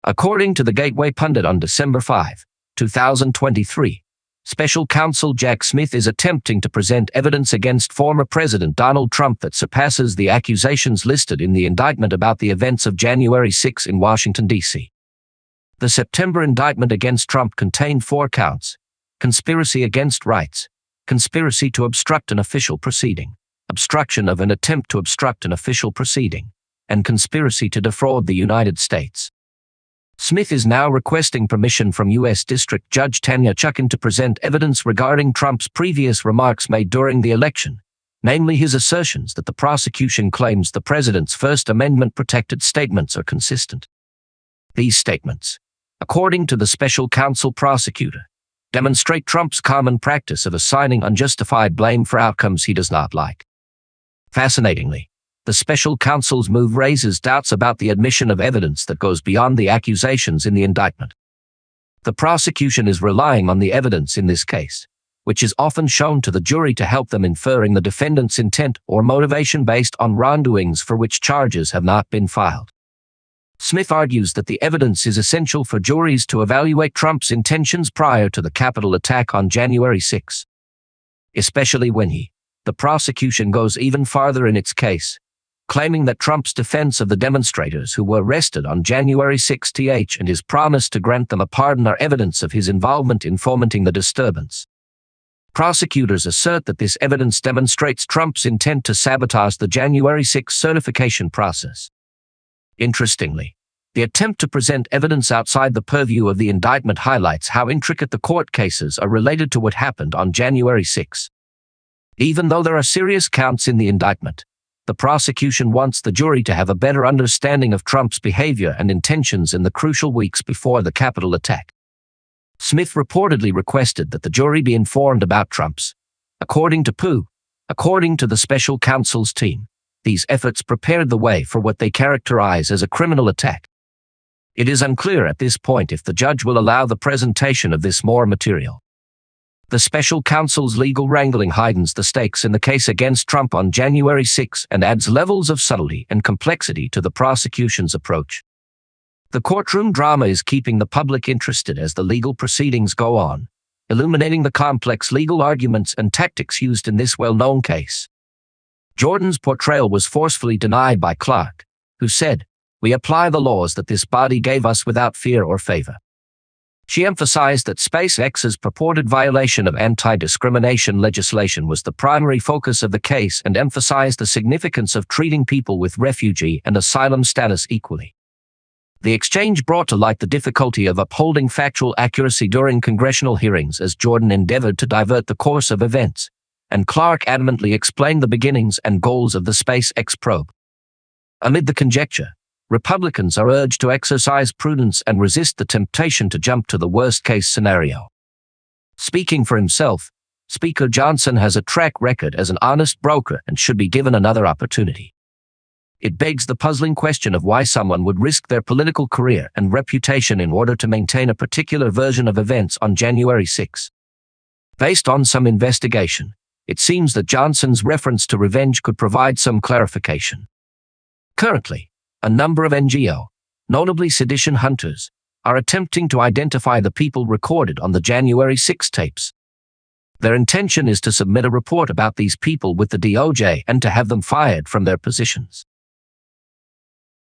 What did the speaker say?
According to the Gateway Pundit on December 5, 2023, Special Counsel Jack Smith is attempting to present evidence against former President Donald Trump that surpasses the accusations listed in the indictment about the events of January 6 in Washington, D.C. The September indictment against Trump contained 4 counts: conspiracy against rights, conspiracy to obstruct an official proceeding, obstruction of an attempt to obstruct an official proceeding, and conspiracy to defraud the United States. Smith is now requesting permission from U.S. District Judge Tanya Chutkan to present evidence regarding Trump's previous remarks made during the election, namely his assertions that the prosecution claims the president's First Amendment-protected statements are consistent. These statements, according to the special counsel prosecutor, demonstrate Trump's common practice of assigning unjustified blame for outcomes he does not like. Fascinatingly, the special counsel's move raises doubts about the admission of evidence that goes beyond the accusations in the indictment. The prosecution is relying on the evidence in this case, which is often shown to the jury to help them inferring the defendant's intent or motivation based on wrongdoings for which charges have not been filed. Smith argues that the evidence is essential for juries to evaluate Trump's intentions prior to the Capitol attack on January 6, especially when the prosecution goes even farther in its case, claiming that Trump's defense of the demonstrators who were arrested on January 6 and his promise to grant them a pardon are evidence of his involvement in fomenting the disturbance. Prosecutors assert that this evidence demonstrates Trump's intent to sabotage the January 6 certification process. Interestingly, the attempt to present evidence outside the purview of the indictment highlights how intricate the court cases are related to what happened on January 6. Even though there are serious counts in the indictment, the prosecution wants the jury to have a better understanding of Trump's behavior and intentions in the crucial weeks before the Capitol attack. Smith reportedly requested that the jury be informed about Trump's. According to the special counsel's team, these efforts prepared the way for what they characterize as a criminal attack. It is unclear at this point if the judge will allow the presentation of this more material. The special counsel's legal wrangling heightens the stakes in the case against Trump on January 6 and adds levels of subtlety and complexity to the prosecution's approach. The courtroom drama is keeping the public interested as the legal proceedings go on, illuminating the complex legal arguments and tactics used in this well-known case. Jordan's portrayal was forcefully denied by Clark, who said, "We apply the laws that this body gave us without fear or favor." She emphasized that SpaceX's purported violation of anti-discrimination legislation was the primary focus of the case and emphasized the significance of treating people with refugee and asylum status equally. The exchange brought to light the difficulty of upholding factual accuracy during congressional hearings as Jordan endeavored to divert the course of events, and Clark adamantly explained the beginnings and goals of the SpaceX probe. Amid the conjecture, Republicans are urged to exercise prudence and resist the temptation to jump to the worst-case scenario. Speaking for himself, Speaker Johnson has a track record as an honest broker and should be given another opportunity. It begs the puzzling question of why someone would risk their political career and reputation in order to maintain a particular version of events on January 6. Based on some investigation, it seems that Johnson's reference to revenge could provide some clarification. Currently, a number of NGO, notably sedition hunters, are attempting to identify the people recorded on the January 6 tapes. Their intention is to submit a report about these people with the DOJ and to have them fired from their positions.